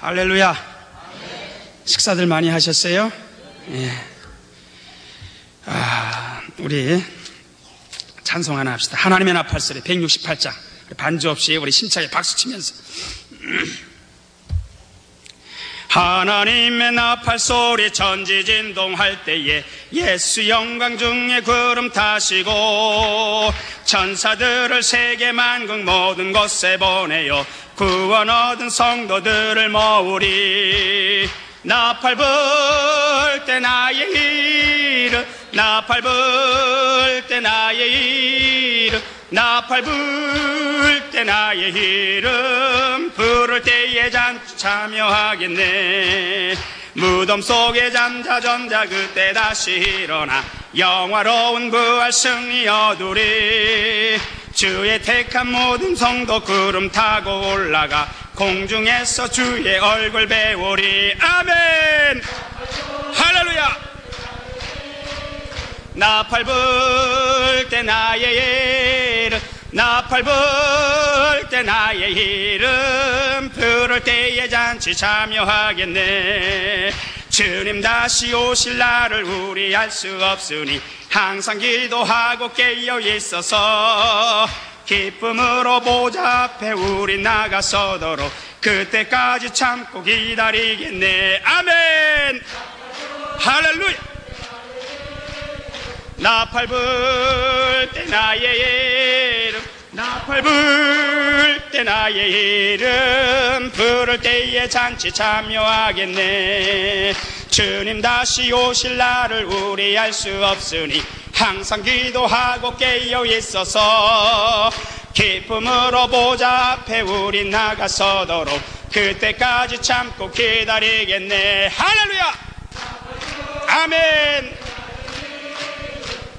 할렐루야. 식사들 많이 하셨어요? 예. 우리 찬송 하나 합시다. 하나님의 나팔소리 168장 반주 없이 우리 심차게 박수 치면서 하나님의 나팔소리 천지진동할 때에 예수 영광 중에 구름 타시고 천사들을 세계 만국 모든 곳에 보내요 구원 얻은 성도들을 모으리. 나팔 불 때 나의 이름, 나팔 불 때 나의 이름, 나팔 불 때 나의 이름, 부를 때에 잔치 참여하겠네. 무덤 속에 잠자 전자 그때 다시 일어나 영화로운 부활 승리 얻으리. 주의 택한 모든 성도 구름 타고 올라가 공중에서 주의 얼굴 배우리. 아멘. 할렐루야. 나팔 불 때 나의 이름, 나팔 불 때 나의 이름, 부를 때에 잔치 참여하겠네. 주님 다시 오실 날을 우리 알 수 없으니 항상 기도하고 깨어 있어서 기쁨으로 보좌 앞에 우리 나가서도록 그때까지 참고 기다리겠네. 아멘. 할렐루야. 나팔 불 때 나의 이름, 나팔 불 때 나의 이름, 부를 때에 잔치 참여하겠네. 주님 다시 오실 날을 우리 알 수 없으니 항상 기도하고 깨어 있어서 기쁨으로 보좌 앞에 우리 나가서도록 그때까지 참고 기다리겠네. 할렐루야. 아멘.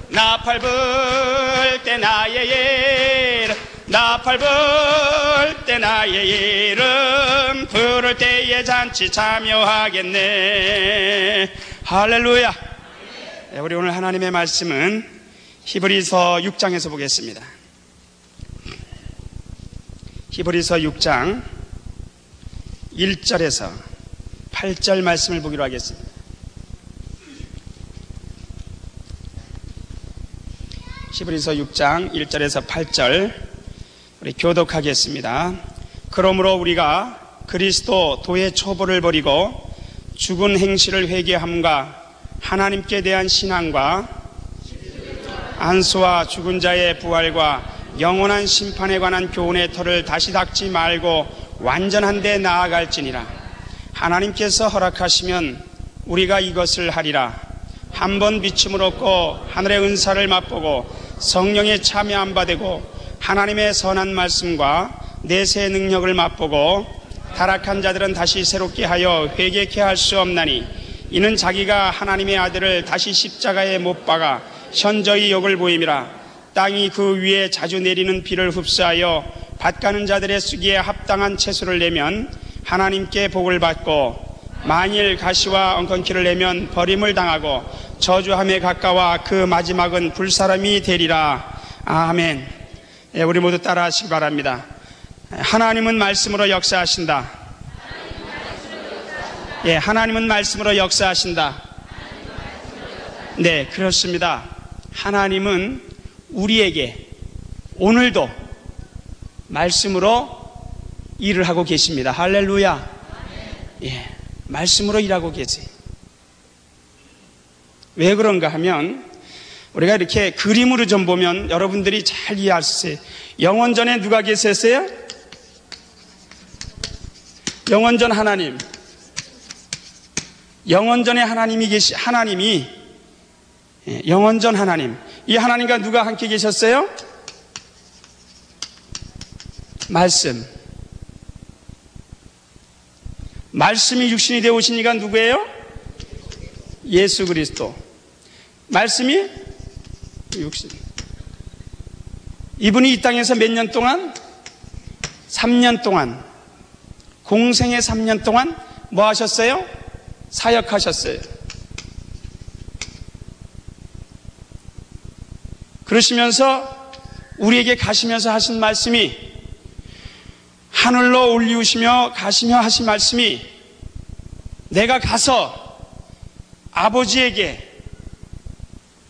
나팔 불 때 나의 이름, 나팔 불 때 나의 이름, 부를 때에 잔치 참여하겠네. 할렐루야. 우리 오늘 하나님의 말씀은 히브리서 6장에서 보겠습니다. 히브리서 6장 1절에서 8절 말씀을 보기로 하겠습니다. 히브리서 6장 1절에서 8절 우리 교독하겠습니다. 그러므로 우리가 그리스도 도의 초보를 버리고 죽은 행실을 회개함과 하나님께 대한 신앙과 안수와 죽은 자의 부활과 영원한 심판에 관한 교훈의 터를 다시 닦지 말고 완전한 데 나아갈지니라. 하나님께서 허락하시면 우리가 이것을 하리라. 한 번 비춤을 얻고 하늘의 은사를 맛보고 성령에 참여 안 받고 하나님의 선한 말씀과 내세의 능력을 맛보고 타락한 자들은 다시 새롭게 하여 회개케 할 수 없나니 이는 자기가 하나님의 아들을 다시 십자가에 못 박아 현저히 욕을 보임이라. 땅이 그 위에 자주 내리는 비를 흡수하여 밭가는 자들의 쓰기에 합당한 채소를 내면 하나님께 복을 받고 만일 가시와 엉겅퀴를 내면 버림을 당하고 저주함에 가까워 그 마지막은 불사람이 되리라. 아멘. 우리 모두 따라 하시기 바랍니다. 하나님은 말씀으로 역사하신다. 하나님은 말씀으로 역사하신다. 네, 그렇습니다. 하나님은 우리에게 오늘도 말씀으로 일을 하고 계십니다. 할렐루야. 말씀으로 일하고 계세요. 왜 그런가 하면 우리가 이렇게 그림으로 좀 보면 여러분들이 잘 이해할 수 있어요. 영원전에 누가 계셨어요? 영원전 하나님. 영원전에 하나님이 영원전 하나님. 이 하나님과 누가 함께 계셨어요? 말씀. 말씀이 육신이 되어 오신 이가 누구예요? 예수 그리스도. 말씀이 육신. 이분이 이 땅에서 몇 년 동안? 3년 동안, 공생의 3년 동안 뭐 하셨어요? 사역하셨어요. 그러시면서 우리에게 가시면서 하신 말씀이 하늘로 올리우시며 가시며 하신 말씀이 내가 가서 아버지에게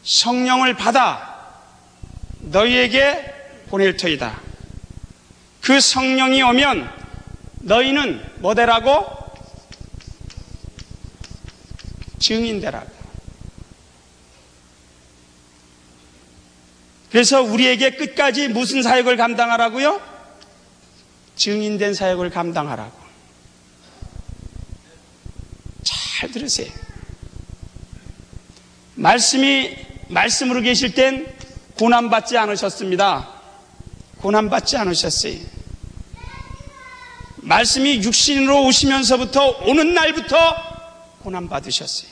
성령을 받아 너희에게 보낼 터이다. 그 성령이 오면 너희는 뭐 되라고? 증인 되라고. 그래서 우리에게 끝까지 무슨 사역을 감당하라고요? 증인된 사역을 감당하라고. 잘 들으세요. 말씀으로 계실 땐 고난받지 않으셨습니다. 고난받지 않으셨어요. 말씀이 육신으로 오시면서부터 오는 날부터 고난받으셨어요.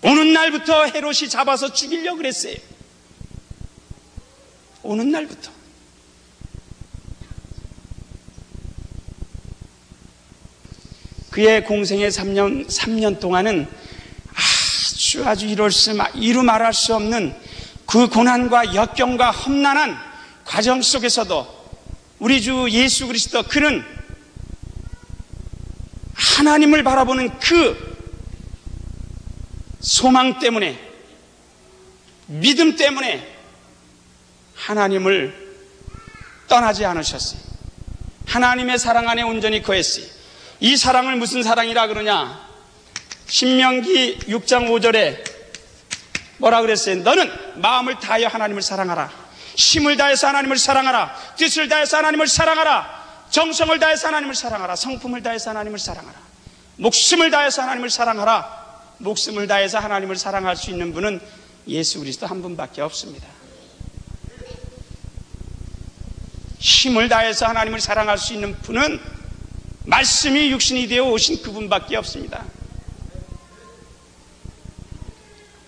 오는 날부터 헤롯이 잡아서 죽이려고 그랬어요. 오는 날부터. 그의 공생의 3년 동안은 아주 이루 말할 수 없는 그 고난과 역경과 험난한 과정 속에서도 우리 주 예수 그리스도, 그는 하나님을 바라보는 그 소망 때문에, 믿음 때문에 하나님을 떠나지 않으셨어요. 하나님의 사랑 안에 온전히 거했어요. 이 사랑을 무슨 사랑이라 그러냐? 신명기 6장 5절에 뭐라 그랬어요? 너는 마음을 다하여 하나님을 사랑하라. 힘을 다해서 하나님을 사랑하라. 뜻을 다해서 하나님을 사랑하라. 정성을 다해서 하나님을 사랑하라. 성품을 다해서 하나님을 사랑하라. 목숨을 다해서 하나님을 사랑하라. 목숨을 다해서 하나님을 사랑할 수 있는 분은 예수 그리스도 한 분밖에 없습니다. 힘을 다해서 하나님을 사랑할 수 있는 분은 말씀이 육신이 되어 오신 그분밖에 없습니다.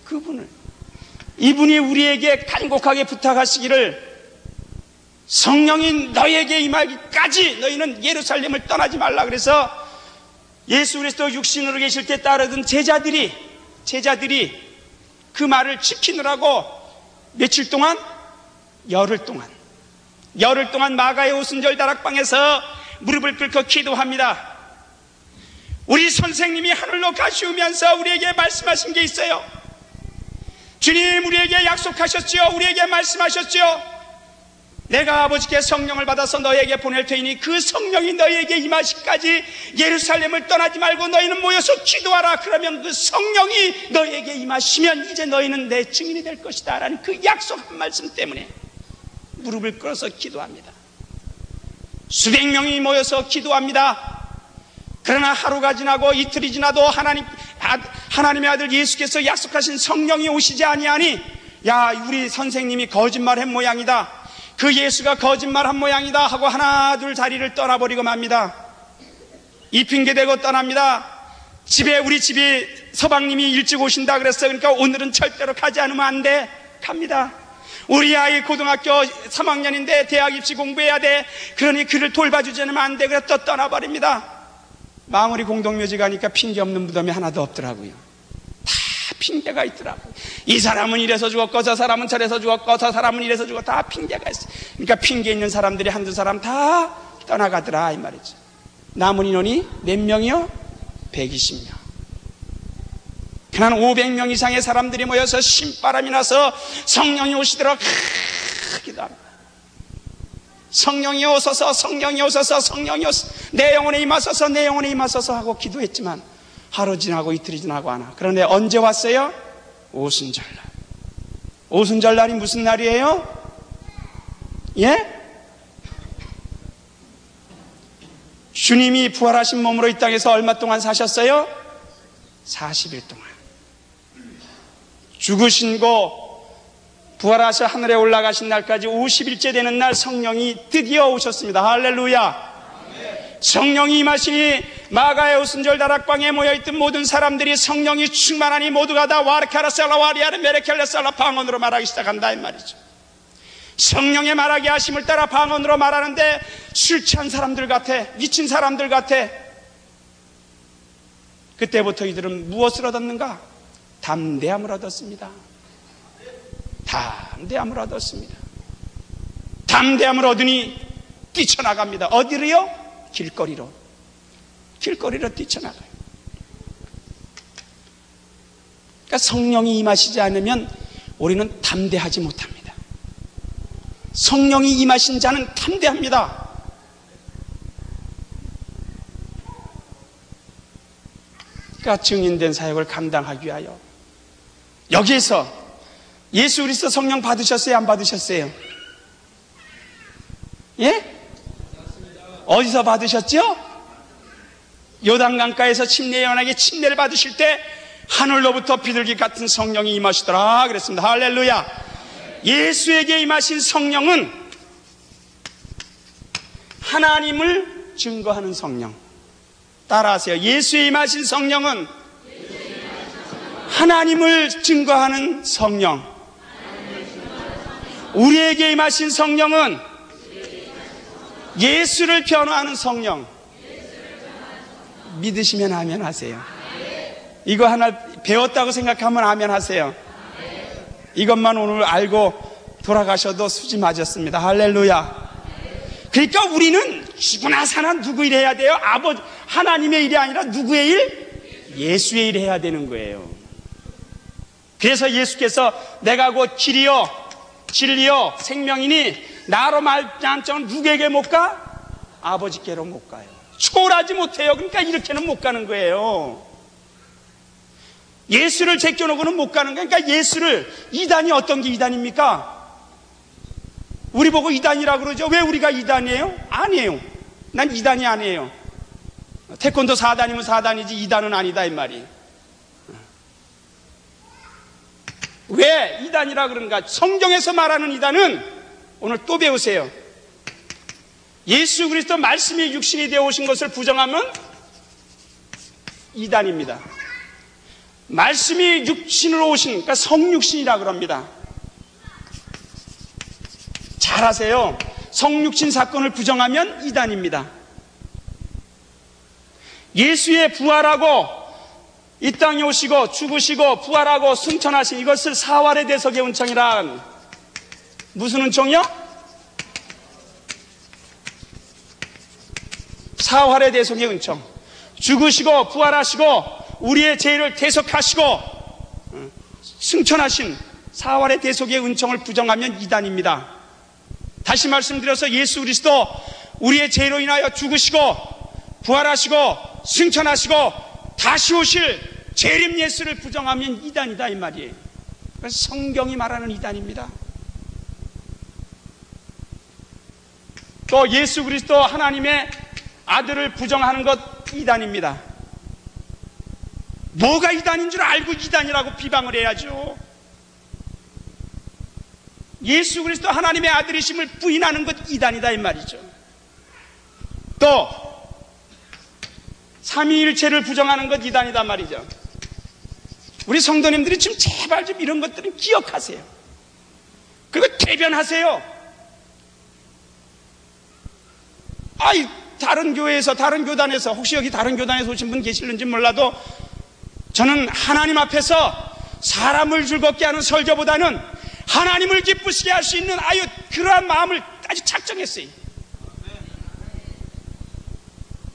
그분을, 이분이 우리에게 간곡하게 부탁하시기를 성령이 너희에게 임하기까지 너희는 예루살렘을 떠나지 말라. 그래서 예수 그리스도 육신으로 계실 때 따르던 제자들이 그 말을 지키느라고 며칠 동안? 열흘 동안 마가의 오순절 다락방에서 무릎을 꿇고 기도합니다. 우리 선생님이 하늘로 가시우면서 우리에게 말씀하신 게 있어요. 주님, 우리에게 약속하셨지요. 우리에게 말씀하셨지요. 내가 아버지께 성령을 받아서 너희에게 보낼 테니 그 성령이 너희에게 임하시기까지 예루살렘을 떠나지 말고 너희는 모여서 기도하라. 그러면 그 성령이 너희에게 임하시면 이제 너희는 내 증인이 될 것이다 라는 그 약속한 말씀 때문에 무릎을 꿇어서 기도합니다. 수백 명이 모여서 기도합니다. 그러나 하루가 지나고 이틀이 지나도 하나님의 아들 예수께서 약속하신 성령이 오시지 아니하니, 야, 우리 선생님이 거짓말한 모양이다, 그 예수가 거짓말한 모양이다 하고 하나 둘 자리를 떠나버리고 맙니다. 이 핑계대고 떠납니다. 우리 집에 서방님이 일찍 오신다 그랬어. 그러니까 오늘은 절대로 가지 않으면 안 돼. 갑니다. 우리 아이 고등학교 3학년인데 대학 입시 공부해야 돼. 그러니 그를 돌봐주지 않으면 안 돼. 그래서 또 떠나버립니다. 마무리 공동묘지 가니까 핑계 없는 무덤이 하나도 없더라고요. 다 핑계가 있더라고요. 이 사람은 이래서 죽었고 저 사람은 저래서 죽었고 저 사람은 이래서 죽었고 다 핑계가 있어요. 그러니까 핑계 있는 사람들이 한두 사람 다 떠나가더라 이 말이죠. 남은 인원이 몇 명이요? 120명. 한 500명 이상의 사람들이 모여서 신바람이 나서 성령이 오시도록 기도합니다. 성령이 오소서, 성령이 오소서, 성령이 오소서, 내 영혼에 임하소서, 내 영혼에 임하소서 하고 기도했지만 하루 지나고 이틀이 지나고 하나. 그런데 언제 왔어요? 오순절날. 오순절날이 무슨 날이에요? 예? 주님이 부활하신 몸으로 이 땅에서 얼마 동안 사셨어요? 40일 동안. 죽으신고 부활하셔 하늘에 올라가신 날까지 50일째 되는 날 성령이 드디어 오셨습니다. 할렐루야. 성령이 임하시니 마가의 오순절 다락방에 모여있던 모든 사람들이 성령이 충만하니 모두가 다 와르카라셀라 와리아르 메레켈레셀라 방언으로 말하기 시작한다 이 말이죠. 성령의 말하게 하심을 따라 방언으로 말하는데 술 취한 사람들 같아, 미친 사람들 같아. 그때부터 이들은 무엇을 얻었는가? 담대함을 얻었습니다. 담대함을 얻었습니다. 담대함을 얻으니 뛰쳐나갑니다. 어디로요? 길거리로 뛰쳐나가요. 그러니까 성령이 임하시지 않으면 우리는 담대하지 못합니다. 성령이 임하신 자는 담대합니다. 그러니까 증인된 사역을 감당하기 위하여 여기에서 예수 그리스도 성령 받으셨어요? 안 받으셨어요? 예? 어디서 받으셨죠? 요단강가에서 침례 요한에게 침례를 받으실 때 하늘로부터 비둘기 같은 성령이 임하시더라 그랬습니다. 할렐루야. 예수에게 임하신 성령은 하나님을 증거하는 성령. 따라하세요. 예수에 임하신 성령은 하나님을 증거하는 성령. 우리에게 임하신 성령은 예수를 변화하는 성령. 믿으시면 아멘 하세요. 이거 하나 배웠다고 생각하면 아멘 하세요. 이것만 오늘 알고 돌아가셔도 수지 맞았습니다. 할렐루야. 그러니까 우리는 죽으나 사나 누구 일 해야 돼요? 하나님의 일이 아니라 누구의 일? 예수의 일 해야 되는 거예요. 그래서 예수께서 내가 곧 길이요 진리요 생명이니 나로 말미암아 누구에게 못 가? 아버지께로 못 가요. 초월하지 못해요. 그러니까 이렇게는 못 가는 거예요. 예수를 제껴놓고는 못 가는 거예요. 그러니까 예수를, 이단이 어떤 게 이단입니까? 우리 보고 이단이라고 그러죠. 왜 우리가 이단이에요? 아니에요. 난 이단이 아니에요. 태권도 4단이면 4단이지 2단은 아니다 이 말이. 왜 이단이라 그런가? 성경에서 말하는 이단은 오늘 또 배우세요. 예수 그리스도 말씀이 육신이 되어 오신 것을 부정하면 이단입니다. 말씀이 육신으로 오신, 그러니까 성육신이라 그럽니다. 잘 아세요. 성육신 사건을 부정하면 이단입니다. 예수의 부활하고 이 땅에 오시고 죽으시고 부활하고 승천하신 이것을 사활의 대속의 은총이란, 무슨 은총이요? 사활의 대속의 은총. 죽으시고 부활하시고 우리의 죄를 대속하시고 승천하신 사활의 대속의 은총을 부정하면 이단입니다. 다시 말씀드려서 예수 그리스도 우리의 죄로 인하여 죽으시고 부활하시고 승천하시고 다시 오실 재림 예수를 부정하면 이단이다 이 말이에요. 그래서 성경이 말하는 이단입니다. 또 예수 그리스도 하나님의 아들을 부정하는 것 이단입니다. 뭐가 이단인 줄 알고 이단이라고 비방을 해야죠. 예수 그리스도 하나님의 아들이심을 부인하는 것 이단이다 이 말이죠. 또 삼위일체를 부정하는 것 이단이다 말이죠. 우리 성도님들이 지금 제발 좀 이런 것들은 기억하세요. 그리고 대변하세요. 다른 교회에서, 다른 교단에서, 혹시 여기 다른 교단에서 오신 분 계실는지 몰라도 저는 하나님 앞에서 사람을 즐겁게 하는 설교보다는 하나님을 기쁘시게 할 수 있는 그러한 마음을 아주 작정했어요.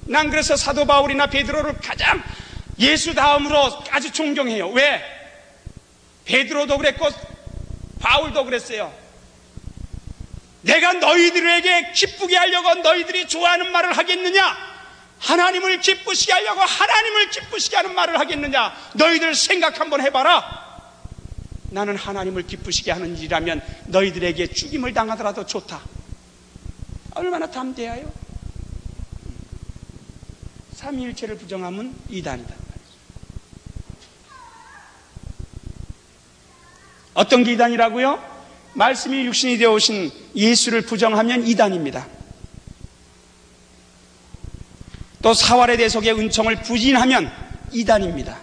난 그래서 사도 바울이나 베드로를 가장 예수 다음으로 아주 존경해요. 왜? 베드로도 그랬고 바울도 그랬어요. 내가 너희들에게 기쁘게 하려고 너희들이 좋아하는 말을 하겠느냐? 하나님을 기쁘시게 하려고 하나님을 기쁘시게 하는 말을 하겠느냐? 너희들 생각 한번 해봐라. 나는 하나님을 기쁘시게 하는 일이라면 너희들에게 죽임을 당하더라도 좋다. 얼마나 담대해요? 삼위일체를 부정하면 이단이다. 어떤 게 이단이라고요? 말씀이 육신이 되어 오신 예수를 부정하면 이단입니다. 또 사활의 대속의 은총을 부인하면 이단입니다.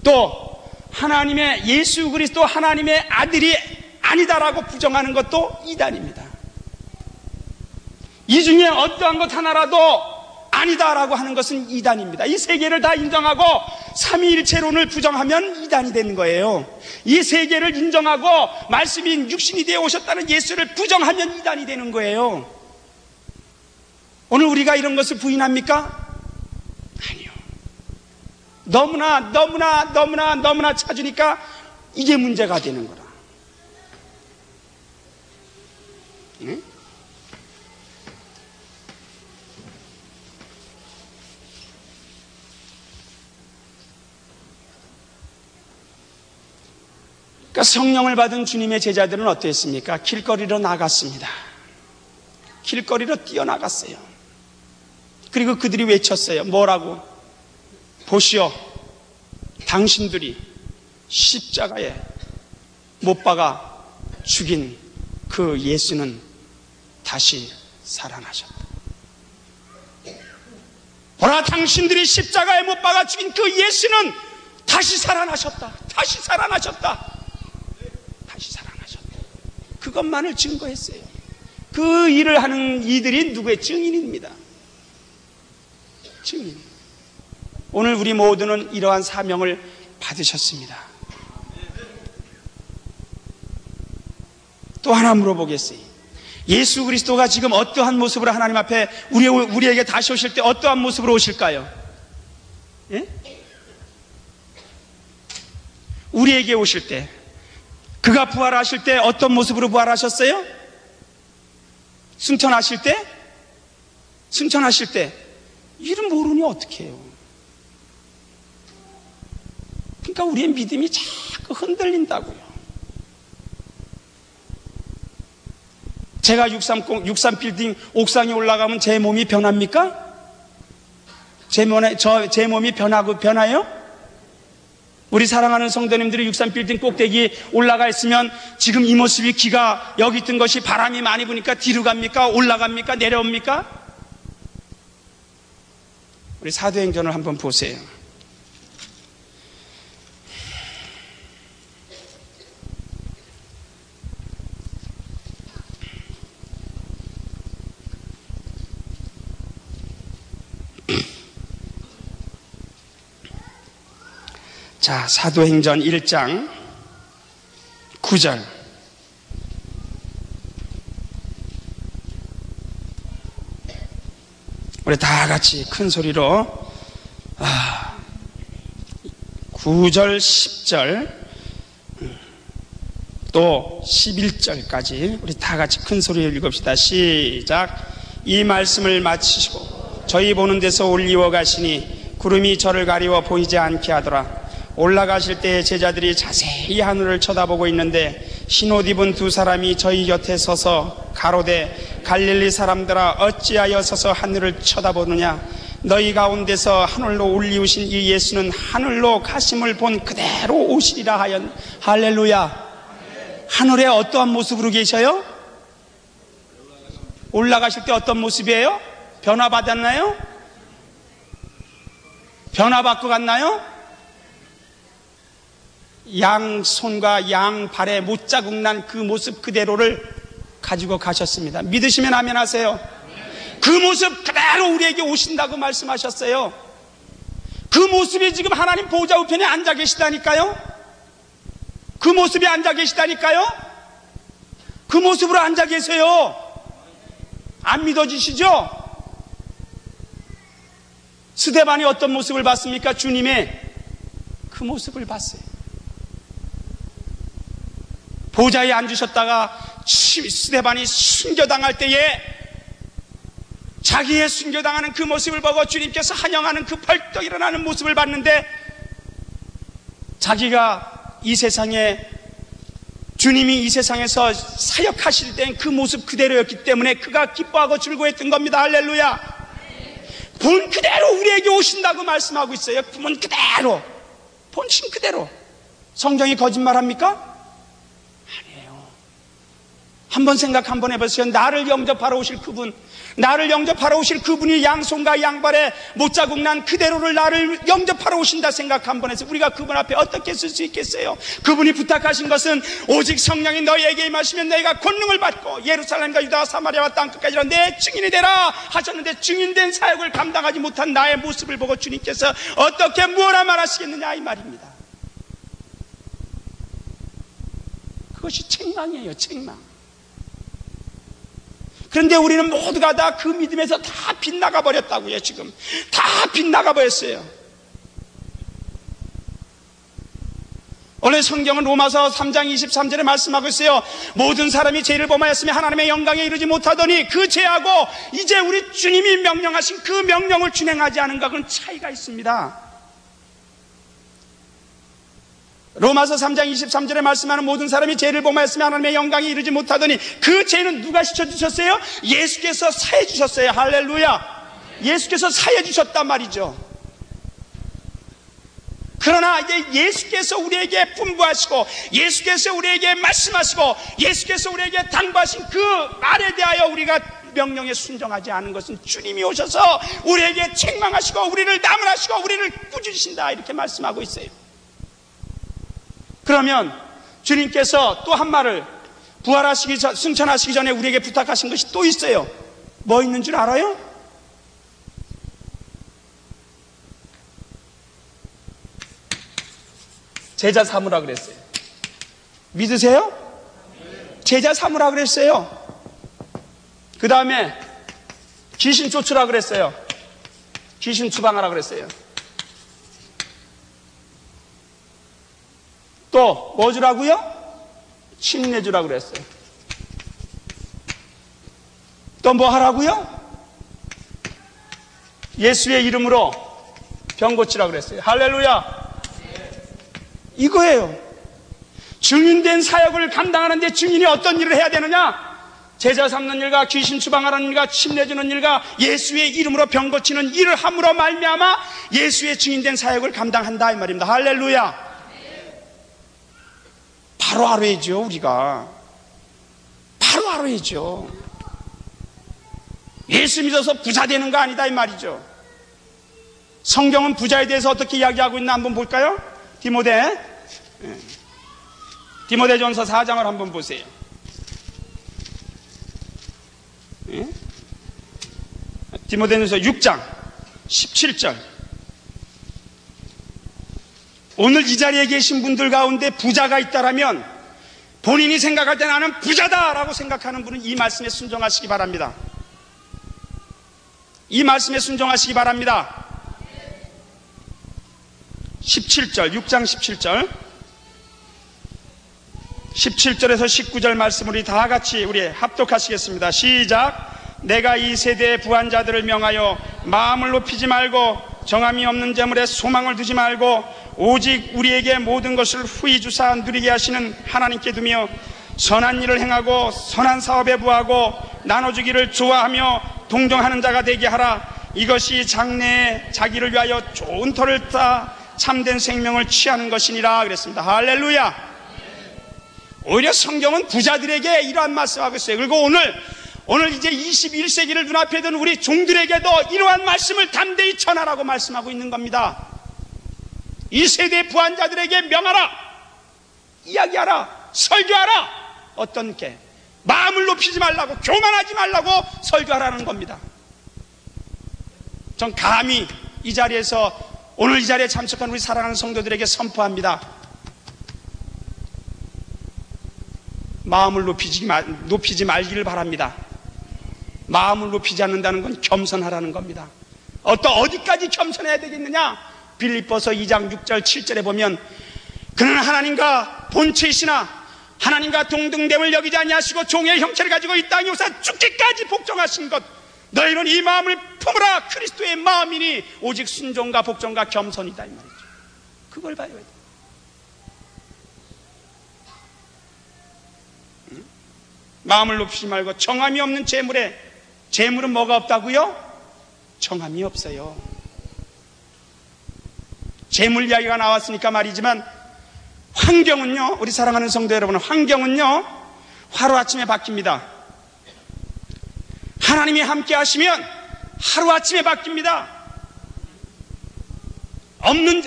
또 하나님의 예수 그리스도 하나님의 아들이 아니다라고 부정하는 것도 이단입니다. 이 중에 어떠한 것 하나라도 아니다라고 하는 것은 이단입니다. 이 세 개를 다 인정하고 삼위일체론을 부정하면 이단이 되는 거예요. 이 세 개를 인정하고 말씀이 육신이 되어 오셨다는 예수를 부정하면 이단이 되는 거예요. 오늘 우리가 이런 것을 부인합니까? 아니요. 너무나 찾으니까 이게 문제가 되는 거라. 응? 그러니까 성령을 받은 주님의 제자들은 어땠습니까? 길거리로 나갔습니다. 길거리로 뛰어나갔어요. 그리고 그들이 외쳤어요. 뭐라고? 보시오, 당신들이 십자가에 못 박아 죽인 그 예수는 다시 살아나셨다. 보라, 당신들이 십자가에 못 박아 죽인 그 예수는 다시 살아나셨다. 다시 살아나셨다. 다시 살아나셨다. 그것만을 증거했어요. 그 일을 하는 이들이 누구의 증인입니다. 증인. 오늘 우리 모두는 이러한 사명을 받으셨습니다. 또 하나 물어보겠어요. 예수 그리스도가 지금 어떠한 모습으로 하나님 앞에 우리에게 다시 오실 때 어떠한 모습으로 오실까요? 예? 우리에게 오실 때, 그가 부활하실 때 어떤 모습으로 부활하셨어요? 승천하실 때? 승천하실 때 이름 모르니 어떻게 해요? 그러니까 우리의 믿음이 자꾸 흔들린다고요. 제가 63빌딩 옥상에 올라가면 제 몸이 변합니까? 제 몸이 변화요? 우리 사랑하는 성도님들이 63빌딩 꼭대기 올라가 있으면 지금 이 모습이, 기가 여기 있던 것이 바람이 많이 부니까 뒤로 갑니까? 올라갑니까? 내려옵니까? 우리 사도행전을 한번 보세요. 자, 사도행전 1장 9절. 우리 다 같이 큰 소리로 9절, 10절, 또 11절까지 우리 다 같이 큰 소리로 읽읍시다. 시작. 이 말씀을 마치시고 저희 보는 데서 올리워 가시니 구름이 저를 가리워 보이지 않게 하더라. 올라가실 때 제자들이 자세히 하늘을 쳐다보고 있는데 흰옷 입은 두 사람이 저희 곁에 서서 가로되, 갈릴리 사람들아, 어찌하여 서서 하늘을 쳐다보느냐? 너희 가운데서 하늘로 올리우신 이 예수는 하늘로 가심을 본 그대로 오시리라 하연. 할렐루야. 하늘에 어떠한 모습으로 계셔요? 올라가실 때 어떤 모습이에요? 변화받았나요? 변화받고 갔나요? 양손과 양발에 못자국 난 그 모습 그대로를 가지고 가셨습니다. 믿으시면 아멘 하세요. 그 모습 그대로 우리에게 오신다고 말씀하셨어요. 그 모습이 지금 하나님 보좌 우편에 앉아 계시다니까요. 그 모습이 앉아 계시다니까요. 그 모습으로 앉아 계세요. 안 믿어지시죠? 스데반이 어떤 모습을 봤습니까? 주님의 그 모습을 봤어요. 보좌에 앉으셨다가 스데반이 순교당할 때에 자기의 순교당하는 그 모습을 보고 주님께서 환영하는 그 벌떡 일어나는 모습을 봤는데, 자기가 이 세상에, 주님이 이 세상에서 사역하실 땐 그 모습 그대로였기 때문에 그가 기뻐하고 즐거워했던 겁니다. 할렐루야. 본 그대로 우리에게 오신다고 말씀하고 있어요. 본 그대로, 본심 그대로. 성경이 거짓말합니까? 한번 생각 한번 해보세요. 나를 영접하러 오실 그분, 나를 영접하러 오실 그분이 양손과 양발에 못자국 난 그대로를 나를 영접하러 오신다 생각 한번 해서 우리가 그분 앞에 어떻게 쓸 수 있겠어요? 그분이 부탁하신 것은 오직 성령이 너희에게 임하시면 너희가 권능을 받고 예루살렘과 유다와 사마리아와 땅끝까지 내 증인이 되라 하셨는데, 증인된 사역을 감당하지 못한 나의 모습을 보고 주님께서 어떻게 무엇라 말하시겠느냐 이 말입니다. 그것이 책망이에요. 책망. 그런데 우리는 모두가 다 그 믿음에서 다 빗나가 버렸다고요. 지금 다 빗나가 버렸어요. 오늘 성경은 로마서 3장 23절에 말씀하고 있어요. 모든 사람이 죄를 범하였으며 하나님의 영광에 이르지 못하더니 그 죄하고 이제 우리 주님이 명령하신 그 명령을 준행하지 않은 것은 차이가 있습니다. 로마서 3장 23절에 말씀하는 모든 사람이 죄를 범하였으며 하나님의 영광에 이르지 못하더니 그 죄는 누가 씻어주셨어요? 예수께서 사해 주셨어요. 할렐루야. 예수께서 사해 주셨단 말이죠. 그러나 이제 예수께서 우리에게 분부하시고 예수께서 우리에게 말씀하시고 예수께서 우리에게 당부하신 그 말에 대하여 우리가 명령에 순종하지 않은 것은 주님이 오셔서 우리에게 책망하시고 우리를 나무라시고 우리를 꾸짖으신다 이렇게 말씀하고 있어요. 그러면 주님께서 또 한 말을 부활하시기 전, 승천하시기 전에 우리에게 부탁하신 것이 또 있어요. 뭐 있는 줄 알아요? 제자 삼으라 그랬어요. 믿으세요? 제자 삼으라 그랬어요. 그 다음에 귀신 쫓으라 그랬어요. 귀신 추방하라 그랬어요. 또 뭐 주라고요? 침례 주라 그랬어요. 또 뭐 하라고요? 예수의 이름으로 병 고치라 그랬어요. 할렐루야. 이거예요. 증인된 사역을 감당하는데 증인이 어떤 일을 해야 되느냐? 제자 삼는 일과 귀신 추방하는 일과 침례 주는 일과 예수의 이름으로 병 고치는 일을 함으로 말미암아 예수의 증인된 사역을 감당한다 이 말입니다. 할렐루야. 바로 하루이죠. 우리가 바로 하루이죠. 예수 믿어서 부자 되는 거 아니다 이 말이죠. 성경은 부자에 대해서 어떻게 이야기하고 있나 한번 볼까요? 디모데전서 4장을 한번 보세요. 디모데전서 6장 17절. 오늘 이 자리에 계신 분들 가운데 부자가 있다라면 본인이 생각할 때 나는 부자다라고 생각하는 분은 이 말씀에 순종하시기 바랍니다. 이 말씀에 순종하시기 바랍니다. 17절, 6장 17절 17절에서 19절 말씀 우리 다 같이 우리 합독하시겠습니다. 시작. 내가 이 세대의 부한자들을 명하여 마음을 높이지 말고 정함이 없는 재물에 소망을 두지 말고 오직 우리에게 모든 것을 후히 주사 누리게 하시는 하나님께 두며 선한 일을 행하고 선한 사업에 부하고 나눠주기를 좋아하며 동정하는 자가 되게 하라. 이것이 장래에 자기를 위하여 좋은 터를 따 참된 생명을 취하는 것이니라 그랬습니다. 할렐루야. 오히려 성경은 부자들에게 이러한 말씀하고 있어요. 그리고 오늘 이제 21세기를 눈앞에 둔 우리 종들에게도 이러한 말씀을 담대히 전하라고 말씀하고 있는 겁니다. 이 세대의 부한자들에게 명하라, 이야기하라, 설교하라. 어떤 게 마음을 높이지 말라고, 교만하지 말라고 설교하라는 겁니다. 전 감히 이 자리에서 오늘 이 자리에 참석한 우리 사랑하는 성도들에게 선포합니다. 마음을 높이지 말기를 바랍니다. 마음을 높이지 않는다는 건 겸손하라는 겁니다. 어디까지 겸손해야 되겠느냐? 빌립보서 2장 6절 7절에 보면 그는 하나님과 본체이시나 하나님과 동등됨을 여기지 아니하시고 종의 형체를 가지고 이 땅에 오사 죽기까지 복종하신 것, 너희는 이 마음을 품으라. 그리스도의 마음이니 오직 순종과 복종과 겸손이다 이 말이죠. 그걸 봐야 돼. 마음을 높이지 말고 정함이 없는 재물에, 재물은 뭐가 없다고요? 정함이 없어요. 재물 이야기가 나왔으니까 말이지만 환경은요, 우리 사랑하는 성도 여러분, 환경은요 하루아침에 바뀝니다. 하나님이 함께 하시면 하루아침에 바뀝니다.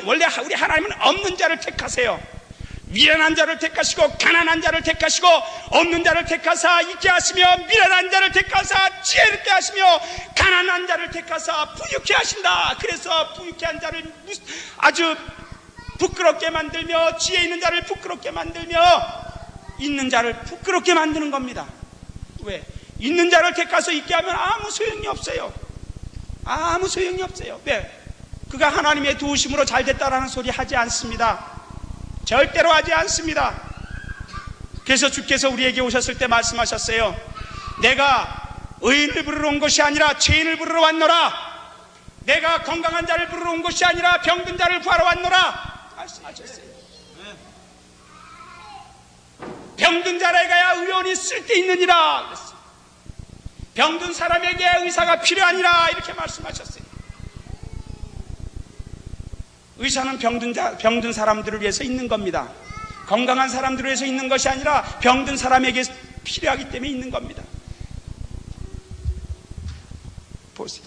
원래 우리 하나님은 없는 자를 택하세요. 미련한 자를 택하시고 가난한 자를 택하시고 없는 자를 택하사 있게 하시며 미련한 자를 택하사 지혜롭게 하시며 가난한 자를 택하사 부유케 하신다. 그래서 부유케 한 자를 아주 부끄럽게 만들며 지혜 있는 자를 부끄럽게 만들며 있는 자를 부끄럽게 만드는 겁니다. 왜? 있는 자를 택하서 있게 하면 아무 소용이 없어요. 아무 소용이 없어요. 왜? 그가 하나님의 도우심으로 잘 됐다라는 소리 하지 않습니다. 절대로 하지 않습니다. 그래서 주께서 우리에게 오셨을 때 말씀하셨어요. 내가 의인을 부르러 온 것이 아니라 죄인을 부르러 왔노라. 내가 건강한 자를 부르러 온 것이 아니라 병든 자를 구하러 왔노라 말씀하셨어요. 병든 자에게 가야 의원이 쓸데있느니라 그랬어요. 병든 사람에게 의사가 필요하니라 이렇게 말씀하셨어요. 의사는 병든 사람들을 위해서 있는 겁니다. 건강한 사람들을 위해서 있는 것이 아니라 병든 사람에게 필요하기 때문에 있는 겁니다. 보세요.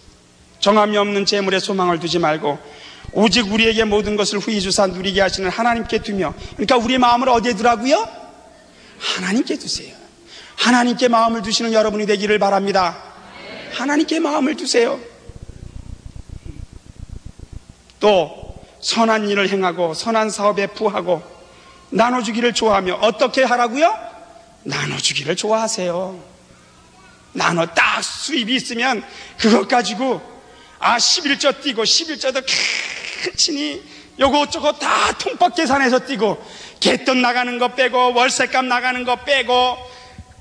정함이 없는 재물에 소망을 두지 말고 오직 우리에게 모든 것을 후히 주사 누리게 하시는 하나님께 두며, 그러니까 우리의 마음을 어디에 두라고요? 하나님께 두세요. 하나님께 마음을 두시는 여러분이 되기를 바랍니다. 하나님께 마음을 두세요. 또 선한 일을 행하고 선한 사업에 부하고 나눠주기를 좋아하며. 어떻게 하라고요? 나눠주기를 좋아하세요. 딱 수입이 있으면 그것 가지고 11조 띄고 11조도 크치니 요것저것 다 통박 계산해서 띄고 갯돈 나가는 거 빼고 월세값 나가는 거 빼고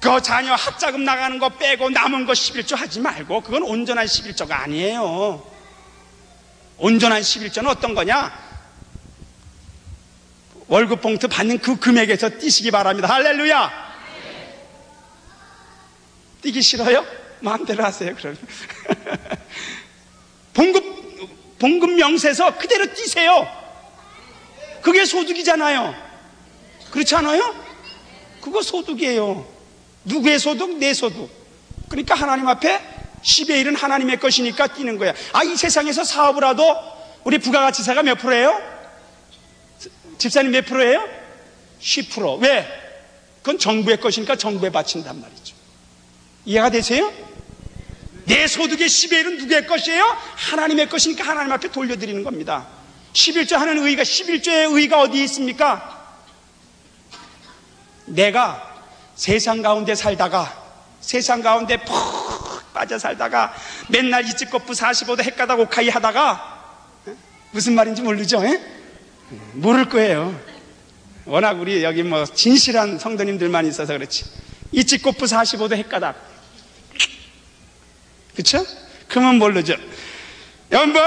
그 자녀 학자금 나가는 거 빼고 남은 거 11조 하지 말고, 그건 온전한 11조가 아니에요. 온전한 11조는 어떤 거냐? 월급 봉투 받는 그 금액에서 띄시기 바랍니다. 할렐루야. 띄기 싫어요? 마음대로 하세요. 그러면 봉급 명세서 그대로 띄세요. 그게 소득이잖아요. 그렇지 않아요? 그거 소득이에요. 누구의 소득? 내 소득. 그러니까 하나님 앞에 10의 1은 하나님의 것이니까 띄는 거야. 이 세상에서 사업을 하도 우리 부가가치세가 몇 프로예요? 집사님 몇 프로예요? 10%. 왜? 그건 정부의 것이니까 정부에 바친단 말이죠. 이해가 되세요? 내 소득의 10의 1은 누구의 것이에요? 하나님의 것이니까 하나님 앞에 돌려드리는 겁니다. 11조 하는 의의가, 11조의 의의가 어디에 있습니까? 내가 세상 가운데 살다가, 세상 가운데 푹 빠져 살다가 맨날 이집거프 45도 헷가닥 오카이 하다가, 무슨 말인지 모르죠? 모를 거예요. 워낙 우리 여기 진실한 성도님들만 있어서 그렇지. 이집거프 45도 헷가닥, 그쵸? 그러면 모르죠. 여보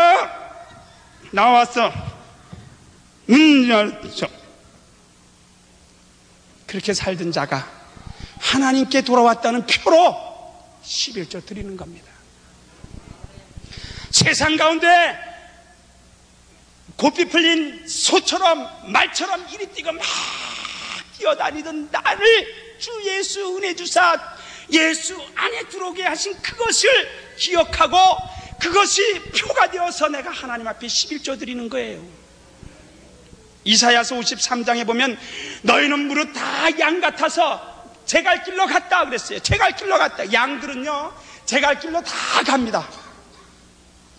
나왔어, 문 열죠. 그렇게 살던 자가 하나님께 돌아왔다는 표로 11조 드리는 겁니다. 세상 가운데 고삐 풀린 소처럼 말처럼 이리 뛰고 막 뛰어다니던 나를 주 예수 은혜 주사 예수 안에 들어오게 하신 그것을 기억하고 그것이 표가 되어서 내가 하나님 앞에 11조 드리는 거예요. 이사야서 53장에 보면 너희는 무릇 다 양 같아서 제 갈 길로 갔다 그랬어요. 제 갈 길로 갔다. 양들은요 제 갈 길로 다 갑니다.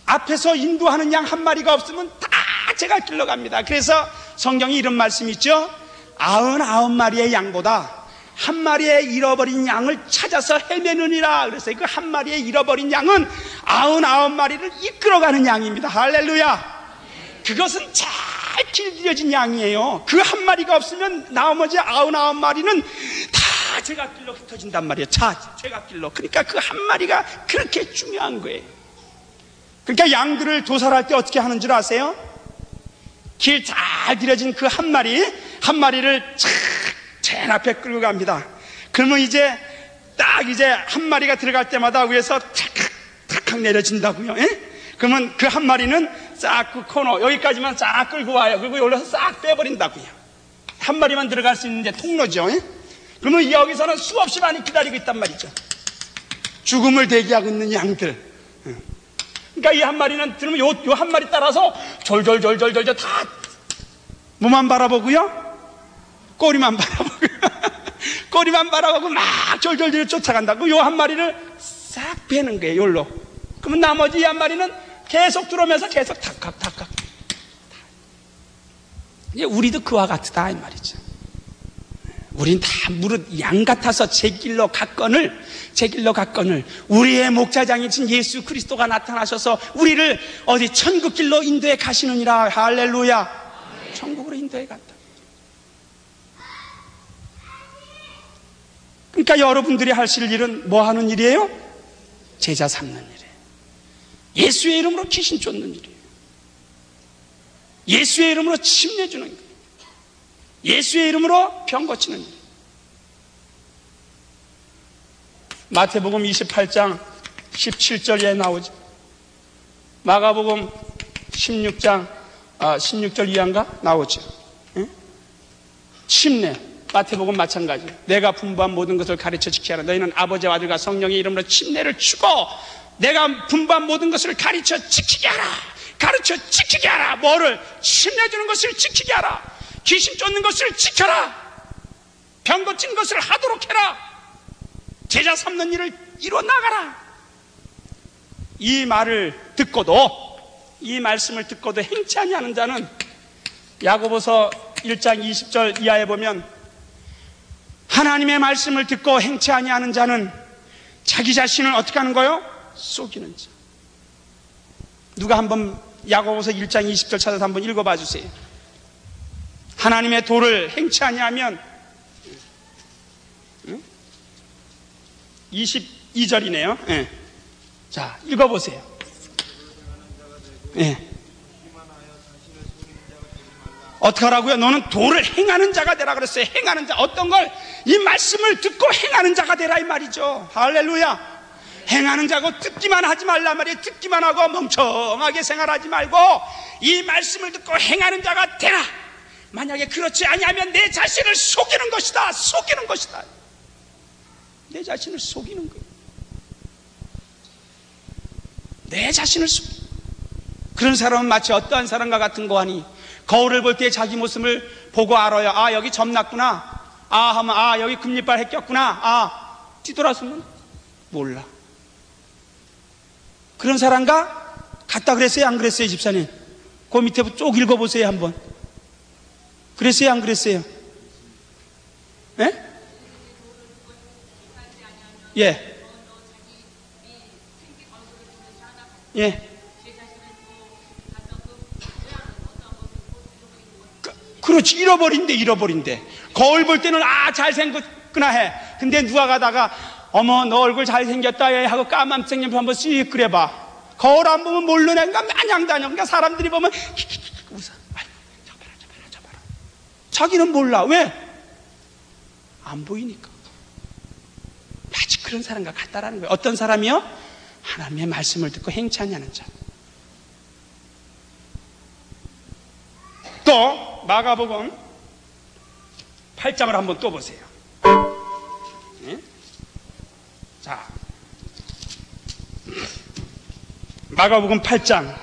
앞에서 인도하는 양 한 마리가 없으면 다 제 갈 길로 갑니다. 그래서 성경이 이런 말씀이 있죠. 99마리의 양보다 한 마리의 잃어버린 양을 찾아서 헤매느니라 그랬어요. 그 한 마리의 잃어버린 양은 99마리를 이끌어가는 양입니다. 할렐루야. 그것은 잘 길들여진 양이에요. 그 한 마리가 없으면 나머지 99마리는 다 제갓길로 흩어진단 말이에요. 제갓길로. 그러니까 그 한 마리가 그렇게 중요한 거예요. 그러니까 양들을 도살할 때 어떻게 하는 줄 아세요? 길 잘 들여진 그 한 마리를 제일 앞에 끌고 갑니다. 그러면 이제 한 마리가 들어갈 때마다 위에서 탁탁 내려진다고요. 그러면 그 한 마리는 싹 그 코너 여기까지만 싹 끌고 와요. 그리고 여기서 싹 빼버린다고요. 한 마리만 들어갈 수 있는 게 통로죠. 그러면 여기서는 수없이 많이 기다리고 있단 말이죠. 죽음을 대기하고 있는 양들. 그러니까 이 한 마리는 들으면 요 한 마리 따라서 졸졸졸졸졸 다 뭐만 바라보고요? 꼬리만 바라보고요. 꼬리만 바라보고 막 졸졸졸 쫓아간다고. 요 한 마리를 싹 빼는 거예요. 요로. 그러면 나머지 이 한 마리는 계속 들어오면서 계속 탁탁탁탁. 이제 우리도 그와 같다 이 말이죠. 우린 다 무릇 양 같아서 제 길로 갔거늘 우리의 목자장이신 예수 그리스도가 나타나셔서 우리를 어디 천국 길로 인도해 가시느니라. 할렐루야. 천국으로 인도해 갔다. 그러니까 여러분들이 하실 일은 뭐 하는 일이에요? 제자 삼는 일이에요. 예수의 이름으로 귀신 쫓는 일이에요. 예수의 이름으로 침례주는 거예요. 예수의 이름으로 병 고치는 일이에요. 마태복음 28장 17절에 나오죠. 마가복음 16절 이하인가? 나오죠. 응? 침례, 마태복음 마찬가지. 내가 분부한 모든 것을 가르쳐 지키게 하라. 너희는 아버지와 아들과 성령의 이름으로 침례를 주고 내가 분부한 모든 것을 가르쳐 지키게 하라. 가르쳐 지키게 하라. 뭐를? 침례 주는 것을 지키게 하라. 귀신 쫓는 것을 지켜라. 병 고치는 것을 하도록 해라. 제자 삼는 일을 이루어 나가라. 이 말을 듣고도, 이 말씀을 듣고도 행치 아니하는 자는 야고보서 1장 20절 이하에 보면 하나님의 말씀을 듣고 행치 아니하는 자는 자기 자신을 어떻게 하는 거요? 속이는 자. 누가 한번 야고보서 1장 20절 찾아서 한번 읽어봐 주세요. 하나님의 도를 행치 아니하면 22절이네요. 네. 자, 읽어보세요. 네. 어떻게 하라고요? 너는 도를 행하는 자가 되라 그랬어요. 행하는 자. 어떤 걸? 이 말씀을 듣고 행하는 자가 되라 이 말이죠. 할렐루야. 행하는 자고 듣기만 하지 말라 말이에요. 듣기만 하고 멍청하게 생활하지 말고 이 말씀을 듣고 행하는 자가 되라. 만약에 그렇지 아니하면 내 자신을 속이는 것이다. 속이는 것이다. 내 자신을 속이는 거예요. 내 자신을 속이는. 그런 사람은 마치 어떠한 사람과 같은 거 하니 거울을 볼 때 자기 모습을 보고 알아요. 아, 여기 점났구나. 아, 하면 아, 여기 금리빨 했겼구나. 아, 뒤돌아서면 몰라. 그런 사람과 같다 그랬어요? 안 그랬어요, 집사님? 그 밑에 쭉 읽어보세요, 한번. 그랬어요, 안 그랬어요? 예? 예. 예. 그렇지, 잃어버린대. 거울 볼 때는 아, 잘생겼구나 해. 근데 누가 가다가 어머, 너 얼굴 잘생겼다 해 하고 까만색염 한번 씩 그려봐. 거울 안 보면 모르는 애가 마냥 다녀. 그러니까 사람들이 보면 웃어. 아이고, 저 봐라. 자기는 몰라. 왜? 안 보이니까. 마치 그런 사람과 같다라는 거예요. 어떤 사람이요? 하나님의 말씀을 듣고 행치 아니하는 자. 또 마가복음 8장을 한번 또 보세요. 네? 자, 마가복음 8장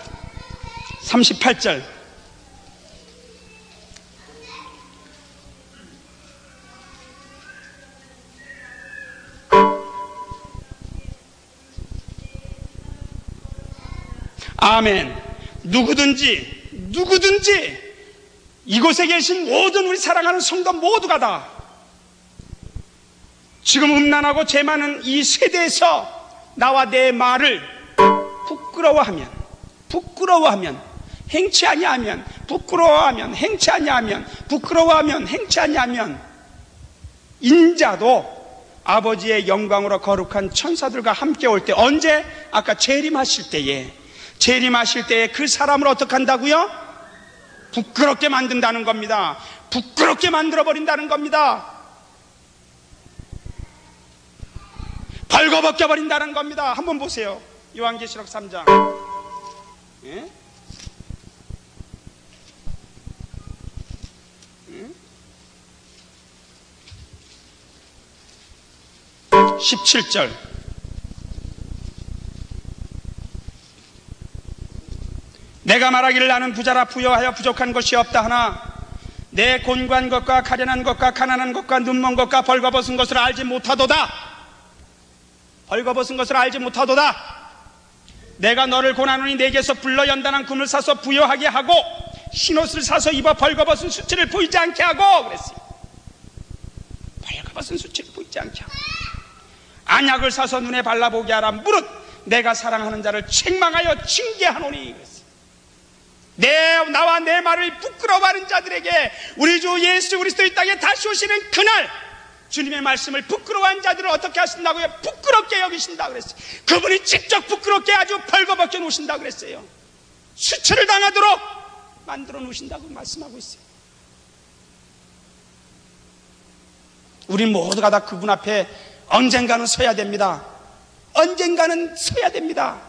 38절. 아멘. 누구든지 이곳에 계신 모든 우리 사랑하는 성도 모두가 다 지금 음란하고 죄 많은 이 세대에서 나와 내 말을 부끄러워하면 행치 아니하면 부끄러워하면 행치 아니하면 인자도 아버지의 영광으로 거룩한 천사들과 함께 올 때, 언제? 아까 재림하실 때에 그 사람을 어떻게 한다고요? 부끄럽게 만든다는 겁니다. 부끄럽게 만들어버린다는 겁니다. 벌거벗겨 버린다는 겁니다. 한번 보세요. 요한계시록 3장. 예? 17절. 내가 말하기를 나는 부자라 부여하여 부족한 것이 없다 하나 내 곤고한 것과 가련한 것과 가난한 것과 눈먼 것과 벌거벗은 것을 알지 못하도다. 내가 너를 고난하니 내게서 불러 연단한 금을 사서 부여하게 하고 흰옷을 사서 입어 벌거벗은 수치를 보이지 않게 하고 그랬어요. 벌거벗은 수치를 보이지 않게 하고 안약을 사서 눈에 발라보게 하라. 무릇 내가 사랑하는 자를 책망하여 징계하노니 그랬어요. 나와 내 말을 부끄러워하는 자들에게 우리 주 예수 그리스도 이 땅에 다시 오시는 그날 주님의 말씀을 부끄러워한 자들을 어떻게 하신다고요? 부끄럽게 여기신다 그랬어요. 그분이 직접 부끄럽게 아주 벌거벗겨 놓으신다 그랬어요. 수치를 당하도록 만들어 놓으신다고 말씀하고 있어요. 우리 모두가 다 그분 앞에 언젠가는 서야 됩니다. 언젠가는 서야 됩니다.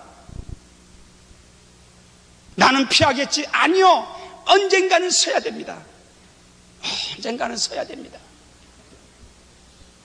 나는 피하겠지? 아니요. 언젠가는 서야 됩니다. 언젠가는 서야 됩니다.